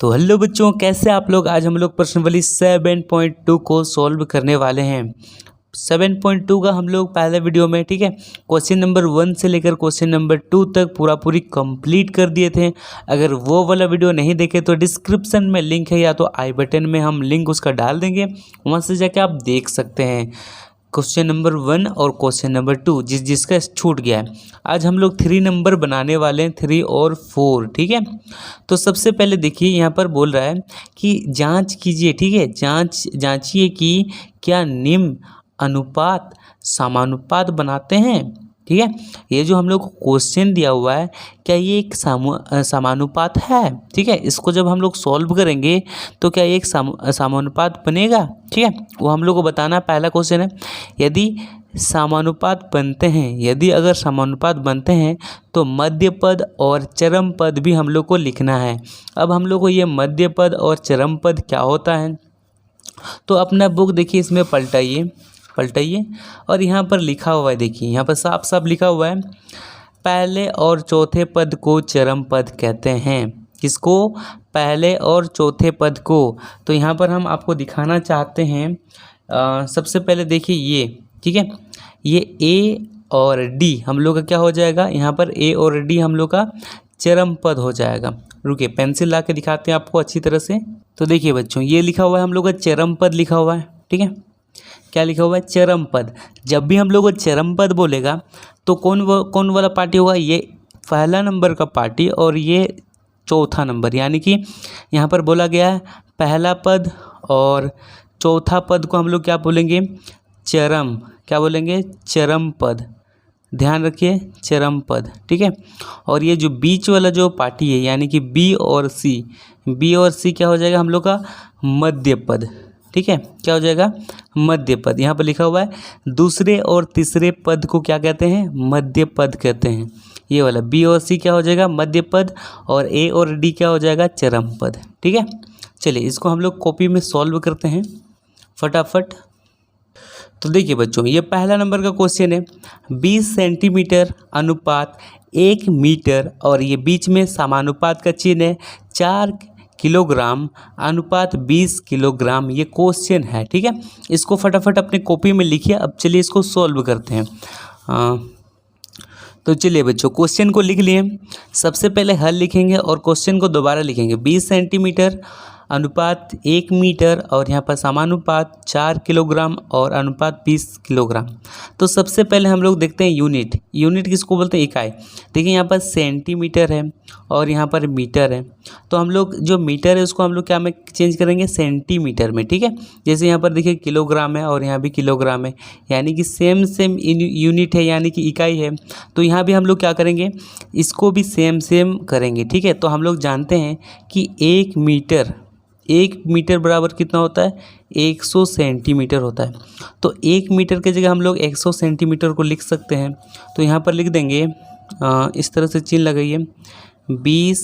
तो हेलो बच्चों, कैसे आप लोग। आज हम लोग प्रश्नावली 7.2 को सॉल्व करने वाले हैं। 7.2 का हम लोग पहले वीडियो में, ठीक है, क्वेश्चन नंबर 1 से लेकर क्वेश्चन नंबर 2 तक पूरी कंप्लीट कर दिए थे। अगर वो वाला वीडियो नहीं देखे तो डिस्क्रिप्शन में लिंक है, या तो आई बटन में हम लिंक उसका डाल देंगे, वहाँ से जाके आप देख सकते हैं क्वेश्चन नंबर 1 और क्वेश्चन नंबर 2 जिसका छूट गया है। आज हम लोग 3 नंबर बनाने वाले हैं, 3 और 4, ठीक है। तो सबसे पहले देखिए, यहाँ पर बोल रहा है कि जांच कीजिए, ठीक है, जांचिए कि क्या निम्न अनुपात समानुपात बनाते हैं, ठीक है। ये जो हम लोग को क्वेश्चन दिया हुआ है, क्या ये एक समानुपात है, ठीक है। इसको जब हम लोग सॉल्व करेंगे तो क्या ये एक समानुपात बनेगा, ठीक है, वो हम लोग को बताना। पहला क्वेश्चन है, यदि समानुपात बनते हैं, यदि अगर समानुपात बनते हैं तो मध्य पद और चरम पद भी हम लोग को लिखना है। अब हम लोग को ये मध्य पद और चरम पद क्या होता है, तो अपना बुक देखिए, इसमें पलटाइए और यहाँ पर लिखा हुआ है, देखिए यहाँ पर साफ साफ लिखा हुआ है, पहले और चौथे पद को चरम पद कहते हैं। किसको? पहले और चौथे पद को। तो यहाँ पर हम आपको दिखाना चाहते हैं, सबसे पहले देखिए ये, ठीक है, ये ए और डी हम लोग का क्या हो जाएगा, यहाँ पर ए और डी हम लोग का चरम पद हो जाएगा। रुकिए, पेंसिल ला के दिखाते हैं आपको अच्छी तरह से। तो देखिए बच्चों, ये लिखा हुआ है हम लोग का चरम पद लिखा हुआ है, ठीक है। क्या लिखा हुआ है? चरम पद। जब भी हम लोग चरम पद बोलेगा तो कौन वाला पार्टी होगा? ये पहला नंबर का पार्टी और ये चौथा नंबर, यानी कि यहाँ पर बोला गया है पहला पद और चौथा पद को हम लोग क्या बोलेंगे? चरम। क्या बोलेंगे? चरम पद। ध्यान रखिए, चरम पद, ठीक है। और ये जो बीच वाला जो पार्टी है, यानी कि बी और सी क्या हो जाएगा हम लोग का? मध्य पद, ठीक है। क्या हो जाएगा? मध्य पद। यहाँ पर लिखा हुआ है दूसरे और तीसरे पद को क्या कहते हैं? मध्य पद कहते हैं। ये वाला बी और सी क्या हो जाएगा? मध्य पद। और ए और डी क्या हो जाएगा? चरम पद, ठीक है। चलिए इसको हम लोग कॉपी में सॉल्व करते हैं फटाफट। तो देखिए बच्चों, ये पहला नंबर का क्वेश्चन है, 20 सेंटीमीटर अनुपात 1 मीटर, और ये बीच में समानुपात का चिन्ह है, 4 किलोग्राम अनुपात 20 किलोग्राम, ये क्वेश्चन है, ठीक है। इसको फटाफट अपने कॉपी में लिखिए। अब चलिए इसको सॉल्व करते हैं। तो चलिए बच्चों, क्वेश्चन को लिख लिए। सबसे पहले हल लिखेंगे और क्वेश्चन को दोबारा लिखेंगे। 20 सेंटीमीटर अनुपात 1 मीटर, और यहाँ पर समानुपात 4 किलोग्राम और अनुपात 20 किलोग्राम। तो सबसे पहले हम लोग देखते हैं यूनिट किसको बोलते हैं? इकाई। देखिए यहाँ पर सेंटीमीटर है और यहाँ पर मीटर है, तो हम लोग जो मीटर है उसको हम लोग क्या में चेंज करेंगे? सेंटीमीटर में, ठीक है। जैसे यहाँ पर देखिए किलोग्राम है और यहाँ भी किलोग्राम है, यानी कि सेम यूनिट है, यानी कि इकाई है। तो यहाँ भी हम लोग क्या करेंगे? इसको भी सेम करेंगे, ठीक है। तो हम लोग जानते हैं कि 1 मीटर बराबर कितना होता है? 100 सेंटीमीटर होता है। तो 1 मीटर के जगह हम लोग 100 सेंटीमीटर को लिख सकते हैं। तो यहाँ पर लिख देंगे, इस तरह से चिन्ह लगाइए, 20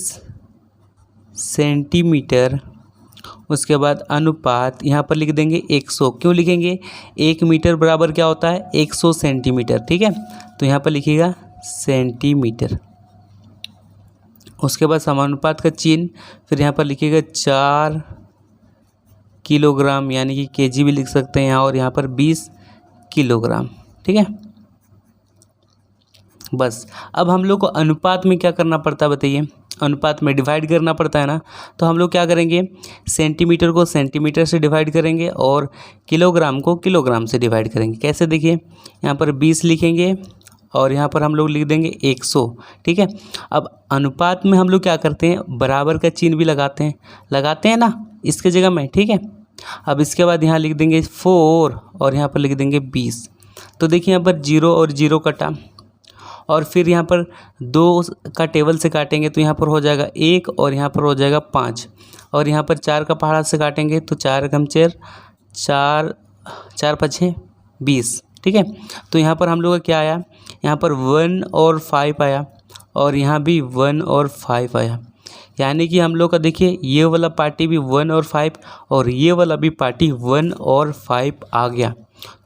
सेंटीमीटर, उसके बाद अनुपात, यहाँ पर लिख देंगे 100। क्यों लिखेंगे? 1 मीटर बराबर क्या होता है? 100 सेंटीमीटर, ठीक है। तो यहाँ पर लिखिएगा सेंटीमीटर। उसके बाद समानुपात का चिन्ह, फिर यहाँ पर लिखिएगा 4 किलोग्राम, यानी कि केजी भी लिख सकते हैं यहाँ, और यहाँ पर 20 किलोग्राम, ठीक है। बस अब हम लोग को अनुपात में क्या करना पड़ता है बताइए? अनुपात में डिवाइड करना पड़ता है ना। तो हम लोग क्या करेंगे? सेंटीमीटर को सेंटीमीटर से डिवाइड करेंगे और किलोग्राम को किलोग्राम से डिवाइड करेंगे। कैसे? देखिए यहाँ पर 20 लिखेंगे और यहाँ पर हम लोग लिख देंगे 100, ठीक है। अब अनुपात में हम लोग क्या करते हैं? बराबर का चिन्ह भी लगाते हैं ना इसके जगह में, ठीक है। अब इसके बाद यहाँ लिख देंगे 4 और यहाँ पर लिख देंगे 20। तो देखिए यहाँ पर 0 और 0 कटा, और फिर यहाँ पर 2 का टेबल से काटेंगे तो यहाँ पर हो जाएगा 1 और यहाँ पर हो जाएगा 5, और यहाँ पर 4 का पहाड़ा से काटेंगे तो 4 कम 4 4 5 20, ठीक है। तो यहाँ पर हम लोग का क्या आया? यहाँ पर 1 और 5 आया, और यहाँ भी 1 और 5 आया, यानी कि हम लोग का देखिए ये वाला पार्टी भी 1 और 5 और ये वाला भी पार्टी 1 और 5 आ गया।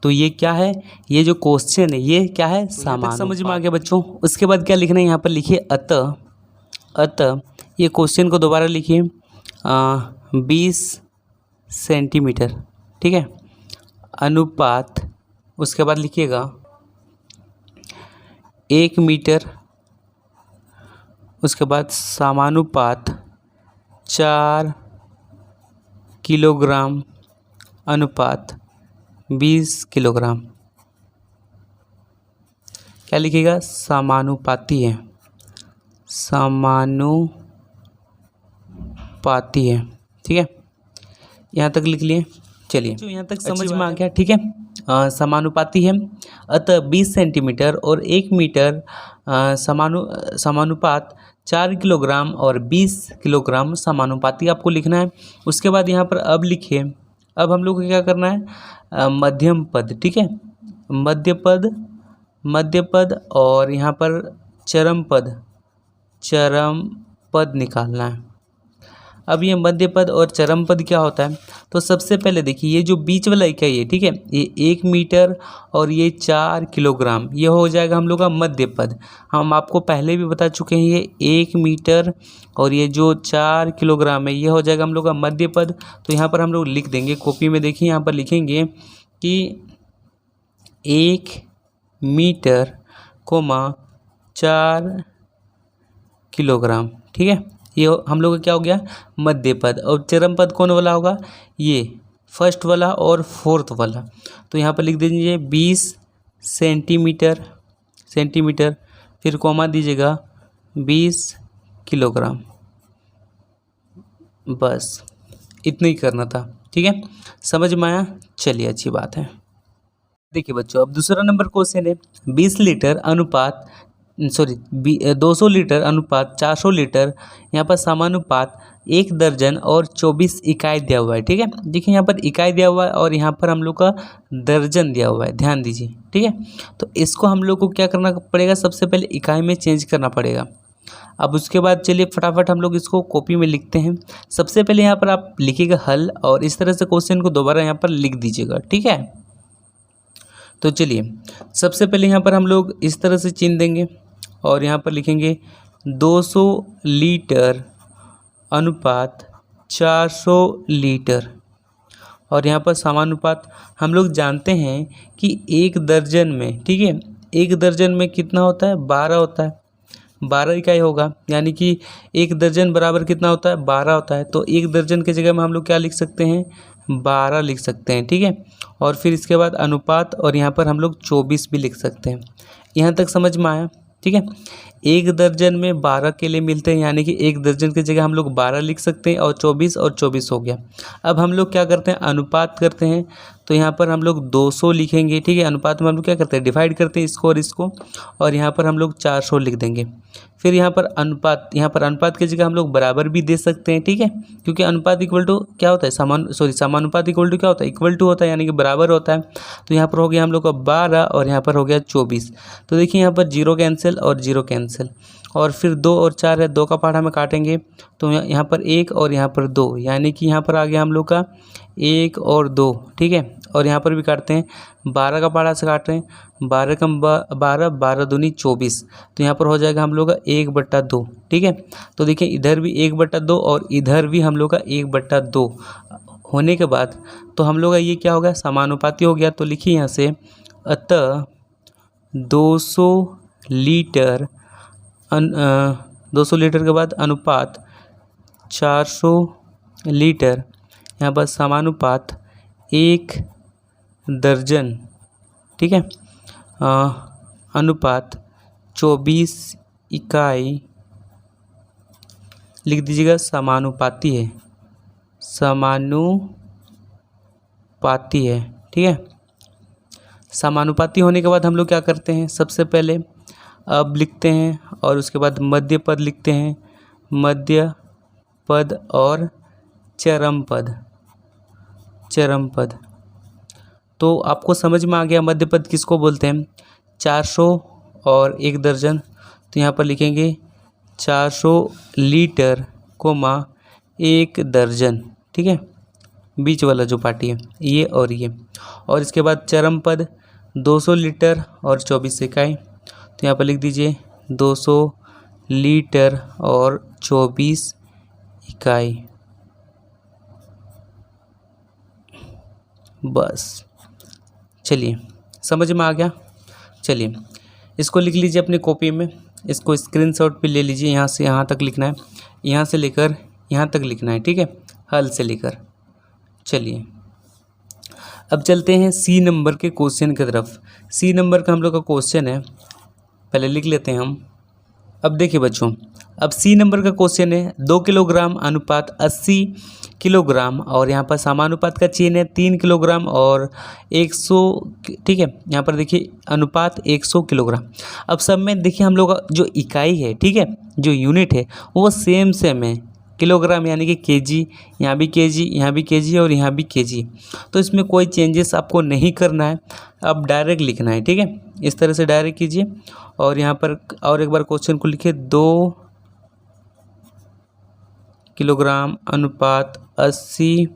तो ये क्या है? ये जो क्वेश्चन है ये क्या है? समानुपात। समझ में आ गया बच्चों? उसके बाद क्या लिखना है? यहाँ पर लिखिए अतः। ये क्वेश्चन को दोबारा लिखिए, 20 सेंटीमीटर, ठीक है, अनुपात, उसके बाद लिखिएगा 1 मीटर, उसके बाद समानुपात 4 किलोग्राम अनुपात 20 किलोग्राम। क्या लिखिएगा? समानुपाती है, समानुपाती है, ठीक है, यहाँ तक लिख लिए। चलिए जो यहाँ तक समझ में आ गया, ठीक है। समानुपाती है, अतः 20 सेंटीमीटर और 1 मीटर समानुपात 4 किलोग्राम और 20 किलोग्राम समानुपाती आपको लिखना है। उसके बाद यहाँ पर अब लिखिए, अब हम लोग को क्या करना है? मध्यम पद, ठीक है, मध्य पद और यहाँ पर चरम पद निकालना है। अब ये मध्य पद और चरम पद क्या होता है? तो सबसे पहले देखिए, ये जो बीच वाला इकाई है, ठीक है, ये 1 मीटर और ये 4 किलोग्राम, ये हो जाएगा हम लोग का मध्य पद। हम आपको पहले भी बता चुके हैं, ये 1 मीटर और ये जो 4 किलोग्राम है, ये हो जाएगा हम लोग का मध्य पद। तो यहाँ पर हम लोग लिख देंगे, कॉपी में देखिए, यहाँ पर लिखेंगे कि 1 मीटर, 4 किलोग्राम, ठीक है, ये हम लोग का क्या हो गया? मध्य पद। और चरम पद कौन वाला होगा? ये फर्स्ट वाला और फोर्थ वाला। तो यहाँ पर लिख दीजिए 20 सेंटीमीटर, फिर कॉमा दीजिएगा 20 किलोग्राम। बस इतना ही करना था, ठीक है, समझ में आया? चलिए, अच्छी बात है। देखिए बच्चों, अब दूसरा नंबर क्वेश्चन है 200 लीटर अनुपात 400 लीटर, यहाँ पर समानुपात 1 दर्जन और 24 इकाई दिया हुआ है, ठीक है। देखिए यहाँ पर इकाई दिया हुआ है और यहाँ पर हम लोग का दर्जन दिया हुआ है, ध्यान दीजिए, ठीक है। तो इसको हम लोग को क्या करना पड़ेगा? सबसे पहले इकाई में चेंज करना पड़ेगा। अब उसके बाद चलिए फटाफट हम लोग इसको कॉपी में लिखते हैं। सबसे पहले यहाँ पर आप लिखिएगा हल और इस तरह से क्वेश्चन को दोबारा यहाँ पर लिख दीजिएगा, ठीक है। तो चलिए सबसे पहले यहाँ पर हम लोग इस तरह से चिन्ह देंगे और यहाँ पर लिखेंगे 200 लीटर अनुपात 400 लीटर, और यहाँ पर समानुपात हम लोग जानते हैं कि 1 दर्जन में, ठीक है, 1 दर्जन में कितना होता है? 12 होता है, 12 इकाई होगा, यानी कि 1 दर्जन बराबर कितना होता है? 12 होता है। तो 1 दर्जन की जगह में हम लोग क्या लिख सकते हैं? 12 लिख सकते हैं, ठीक है। और फिर इसके बाद अनुपात और यहाँ पर हम लोग 24 भी लिख सकते हैं। यहाँ तक समझ में आया, ठीक है। 1 दर्जन में 12 केले मिलते हैं, यानी कि 1 दर्जन की जगह हम लोग 12 लिख सकते हैं और 24 हो गया। अब हम लोग क्या करते हैं? अनुपात करते हैं। तो यहाँ पर हम लोग 200 लिखेंगे, ठीक है। अनुपात में हम लोग क्या करते हैं? डिवाइड करते हैं इसको और इसको, और यहाँ पर हम लोग 400 लिख देंगे। फिर यहाँ पर अनुपात की जगह हम लोग बराबर भी दे सकते हैं, ठीक है, क्योंकि अनुपात इक्वल टू क्या होता है? समानुपात इक्वल टू क्या होता है? इक्वल टू होता है, यानी कि बराबर होता है। तो यहाँ पर हो गया हम लोग का 12 और यहाँ पर हो गया 24। तो देखिए यहाँ पर 0 कैंसिल और 0 कैंसिल, और फिर 2 और 4 है, 2 का पार्ट हमें काटेंगे, तो यहाँ पर 1 और यहाँ पर 2, यानी कि यहाँ पर आ गया हम लोग का 1 और 2, ठीक है। और यहाँ पर भी काटते हैं, 12 का पारा से काट रहे हैं, 12 कम 12, 12 दूनी 24, तो यहाँ पर हो जाएगा हम लोग का 1/2, ठीक है। तो देखिए इधर भी 1/2 और इधर भी हम लोग का 1/2 होने के बाद तो हम लोग का ये क्या हो गया? समानुपाती हो गया। तो लिखिए यहाँ से, अतः 200 लीटर 200 लीटर के बाद अनुपात 400 लीटर, यहाँ पर समानुपात 1 दर्जन, ठीक है, अनुपात 24 इकाई लिख दीजिएगा। समानुपाती है, ठीक है। समानुपाती होने के बाद हम लोग क्या करते हैं? सबसे पहले अब लिखते हैं और उसके बाद मध्य पद लिखते हैं, मध्य पद और चरम पद। तो आपको समझ में आ गया मध्य पद किसको बोलते हैं? 400 और 1 दर्जन, तो यहाँ पर लिखेंगे 400 लीटर, 1 दर्जन, ठीक है, बीच वाला जो पार्टी है ये और ये। और इसके बाद चरम पद 200 लीटर और 24 इकाई, तो यहाँ पर लिख दीजिए 200 लीटर और 24 इकाई, बस चलिए समझ में आ गया। चलिए इसको लिख लीजिए अपनी कॉपी में, इसको स्क्रीनशॉट पे ले लीजिए। यहाँ से यहाँ तक लिखना है, यहाँ से लेकर यहाँ तक लिखना है, ठीक है, हल से लेकर। चलिए अब चलते हैं सी नंबर के क्वेश्चन की तरफ। सी नंबर का हम लोग का क्वेश्चन है, पहले लिख लेते हैं हम। अब देखिए बच्चों, अब सी नंबर का क्वेश्चन है 2 किलोग्राम अनुपात 80 किलोग्राम, और यहाँ पर समानुपात का चेन है 3 किलोग्राम और 100, ठीक है। यहाँ पर देखिए अनुपात 100 किलोग्राम। अब सब में देखिए हम लोग का जो इकाई है, ठीक है, जो यूनिट है वो सेम है, किलोग्राम यानी कि केजी, यहाँ भी केजी, यहाँ भी केजी और यहाँ भी केजी। तो इसमें कोई चेंजेस आपको नहीं करना है, अब डायरेक्ट लिखना है, ठीक है। इस तरह से डायरेक्ट कीजिए। और यहाँ पर और एक बार क्वेश्चन को लिखिए, 2 किलोग्राम अनुपात 80,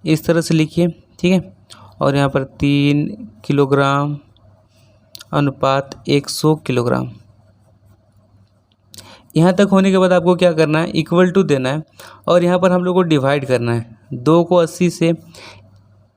इस तरह से लिखिए, ठीक है। और यहाँ पर 3 किलोग्राम अनुपात 100 किलोग्राम। यहाँ तक होने के बाद आपको क्या करना है, इक्वल टू देना है और यहाँ पर हम लोग को डिवाइड करना है 2 को 80 से।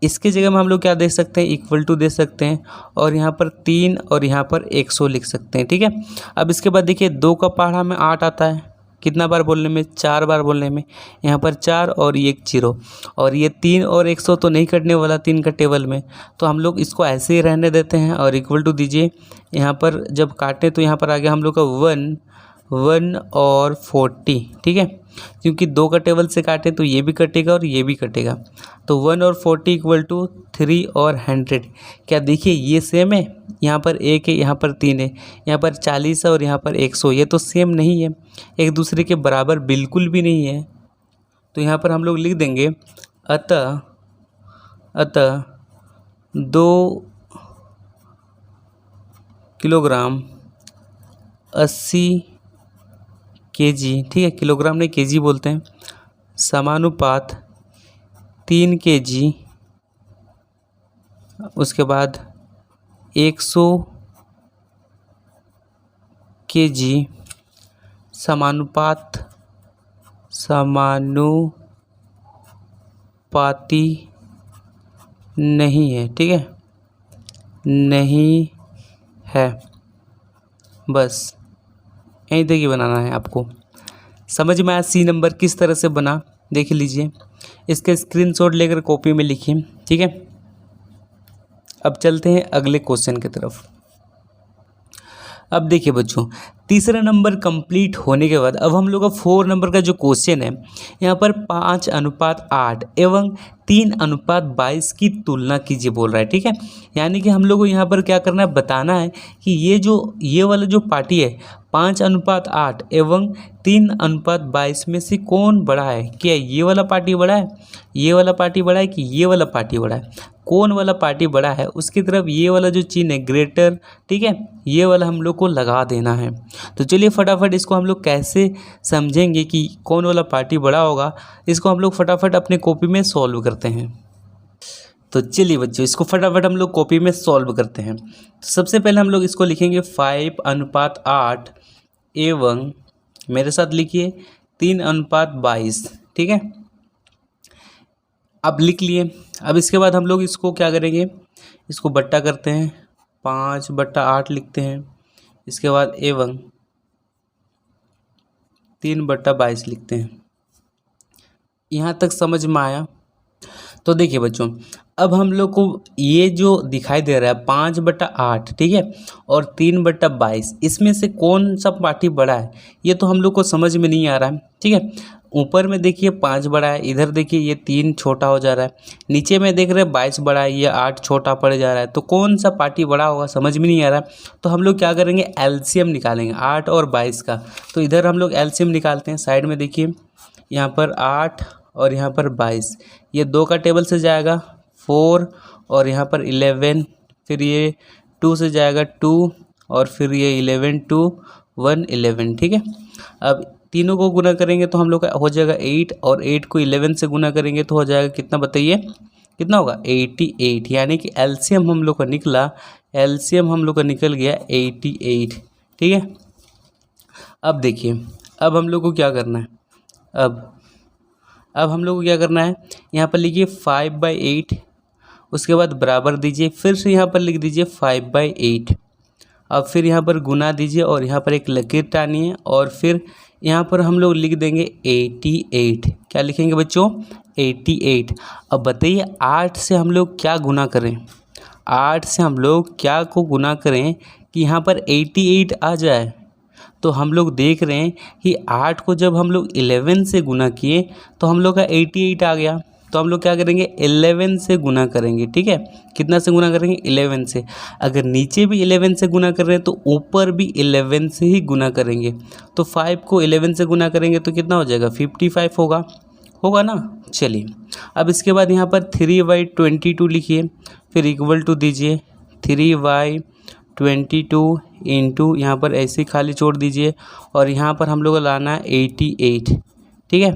इसके जगह में हम लोग क्या दे सकते हैं, इक्वल टू दे सकते हैं और यहाँ पर 3 और यहाँ पर 100 लिख सकते हैं, ठीक है। अब इसके बाद देखिए 2 का पहाड़ा में 8 आता है, कितना बार बोलने में, 4 बार बोलने में। यहाँ पर 4 और ये 1 0, और ये 3 और 100 तो नहीं कटने वाला 3 का टेबल में, तो हम लोग इसको ऐसे ही रहने देते हैं और इक्वल टू दीजिए। यहाँ पर जब काटें तो यहाँ पर आ गया हम लोग का 1 और 40, ठीक है, क्योंकि 2 का टेबल से काटें तो ये भी कटेगा और ये भी कटेगा। तो 1 और 40 इक्वल टू 3 और 100। क्या देखिए ये सेम है, यहाँ पर 1 है, यहाँ पर 3 है, यहाँ पर 40 है और यहाँ पर 100। ये तो सेम नहीं है, एक दूसरे के बराबर बिल्कुल भी नहीं है। तो यहाँ पर हम लोग लिख देंगे अतः 2 किलोग्राम 80 केजी, ठीक है, किलोग्राम नहीं केजी बोलते हैं, समानुपात 3 केजी, उसके बाद 100 केजी, समानुपाती नहीं है, ठीक है, नहीं है। बस यहीं तक ही बनाना है आपको। समझ में आया सी नंबर किस तरह से बना, देख लीजिए। इसके स्क्रीनशॉट लेकर कॉपी में लिखिए, ठीक है। अब चलते हैं अगले क्वेश्चन की तरफ। अब देखिए बच्चों, तीसरा नंबर कंप्लीट होने के बाद अब हम लोग का 4 नंबर का जो क्वेश्चन है, यहाँ पर 5:8 एवं 3:22 की तुलना कीजिए बोल रहा है, ठीक है। यानी कि हम लोग को यहाँ पर क्या करना है, बताना है कि ये वाला जो पार्टी है 5:8 एवं 3:22 में से कौन बड़ा है। क्या ये वाला पार्टी बड़ा है, ये वाला पार्टी बड़ा है कि ये वाला पार्टी बड़ा है, कौन वाला पार्टी बड़ा है उसकी तरफ ये वाला जो चिन्ह है ग्रेटर, ठीक है, ये वाला हम लोग को लगा देना है। तो चलिए फटाफट इसको हम लोग कैसे समझेंगे कि कौन वाला पार्टी बड़ा होगा, इसको हम लोग फटाफट अपने कॉपी में सॉल्व करते हैं। तो चलिए बच्चों इसको फटाफट हम लोग कॉपी में सॉल्व करते हैं। तो सबसे पहले हम लोग इसको लिखेंगे 5:8 एवं, मेरे साथ लिखिए 3:22, ठीक है। अब लिख लिए। अब इसके बाद हम लोग इसको क्या करेंगे, इसको बट्टा करते हैं, 5/8 लिखते हैं, इसके बाद एवं 3/22 लिखते हैं। यहाँ तक समझ में आया। तो देखिए बच्चों, अब हम लोग को ये जो दिखाई दे रहा है 5/8, ठीक है, और 3/22, इसमें से कौन सा पार्टी बड़ा है ये तो हम लोग को समझ में नहीं आ रहा है, ठीक है। ऊपर में देखिए 5 बड़ा है, इधर देखिए ये 3 छोटा हो जा रहा है, नीचे में देख रहे हैं 22 बड़ा है, ये 8 छोटा पड़ जा रहा है। तो कौन सा पार्टी बड़ा होगा समझ में नहीं आ रहा है। तो हम लोग क्या करेंगे, एलसीएम निकालेंगे 8 और 22 का। तो इधर हम लोग एलसीएम निकालते हैं, साइड में देखिए यहाँ पर 8 और यहाँ पर 22, ये 2 का टेबल से जाएगा 4 और यहाँ पर 11, फिर ये 2 से जाएगा 2 और फिर ये 11 2 1 11, ठीक है। अब तीनों को गुना करेंगे तो हम लोग का हो जाएगा 8 और 8 को 11 से गुना करेंगे तो हो जाएगा कितना, बताइए कितना होगा, 88। यानी कि एलसीएम हम लोग का निकला, एलसीएम हम लोग का निकल गया 88, ठीक है। अब देखिए अब हम लोग को क्या करना है, अब हम लोग को क्या करना है, यहाँ पर लिखिए 5/8, उसके बाद बराबर दीजिए, फिर से यहाँ पर लिख दीजिए 5/8। अब फिर यहाँ पर गुना दीजिए और यहाँ पर एक लकीर टानिए और फिर यहाँ पर हम लोग लिख देंगे 88। क्या लिखेंगे बच्चों? 88। अब बताइए 8 से हम लोग क्या गुना करें, 8 से हम लोग क्या को गुना करें कि यहाँ पर 88 आ जाए। तो हम लोग देख रहे हैं कि 8 को जब हम लोग 11 से गुना किए तो हम लोग का 88 आ गया। तो हम लोग क्या करेंगे, 11 से गुना करेंगे। ठीक है, कितना से गुना करेंगे? 11 से। अगर नीचे भी 11 से गुना कर रहे हैं तो ऊपर भी 11 से ही गुना करेंगे। तो 5 को 11 से गुना करेंगे तो कितना हो जाएगा? 55 होगा ना। चलिए, अब इसके बाद यहाँ पर 3/22 लिखिए, फिर इक्वल टू दीजिए 3/22 इंटू यहाँ पर ऐसे खाली छोड़ दीजिए और यहाँ पर हम लोग को लाना है 88। ठीक है,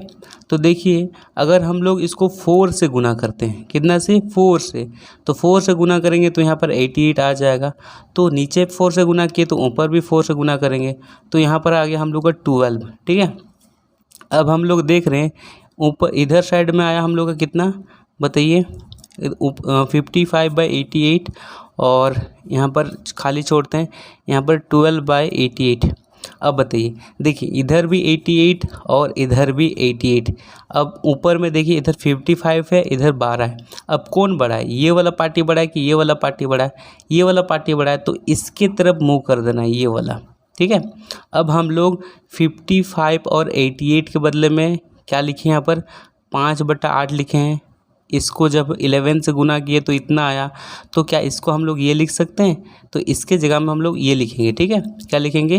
तो देखिए अगर हम लोग इसको 4 से गुना करते हैं, कितना से? 4 से। तो 4 से गुना करेंगे तो यहाँ पर 88 आ जाएगा। तो नीचे 4 से गुना किए तो ऊपर भी 4 से गुना करेंगे तो यहाँ पर आ गया हम लोग का 12। ठीक है, अब हम लोग देख रहे हैं ऊपर इधर साइड में आया हम लोग का कितना, बताइए? 55/88 और यहाँ पर खाली छोड़ते हैं, यहाँ पर 12/88। अब बताइए, देखिए इधर भी 88 और इधर भी 88। अब ऊपर में देखिए इधर 55 है, इधर 12 है। अब कौन बड़ा है, ये वाला पार्टी बड़ा है कि ये वाला पार्टी बड़ा है? ये वाला पार्टी बड़ा है, तो इसके तरफ मुँह कर देना है, ये वाला। ठीक है, अब हम लोग 55 और 88 के बदले में क्या लिखे यहाँ पर? 5/8 लिखे हैं। इसको जब 11 से गुना किए तो इतना आया, तो क्या इसको हम लोग ये लिख सकते हैं? तो इसके जगह में हम लोग ये लिखेंगे। ठीक है, क्या लिखेंगे?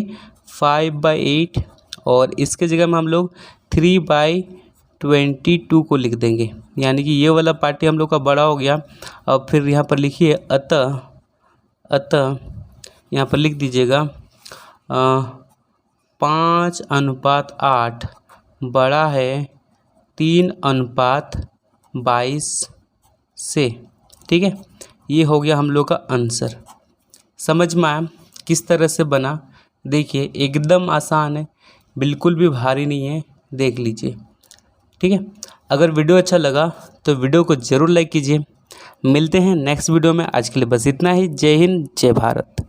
5/8 और इसके जगह में हम लोग 3/22 को लिख देंगे, यानी कि ये वाला पार्टी हम लोग का बड़ा हो गया। अब फिर यहाँ पर लिखिए अतः यहाँ पर लिख दीजिएगा 5:8 बड़ा है 3:22 से। ठीक है, ये हो गया हम लोग का आंसर। समझ में आया किस तरह से बना? देखिए एकदम आसान है, बिल्कुल भी भारी नहीं है, देख लीजिए। ठीक है, अगर वीडियो अच्छा लगा तो वीडियो को ज़रूर लाइक कीजिए। मिलते हैं नेक्स्ट वीडियो में, आज के लिए बस इतना ही। जय हिंद, जय भारत।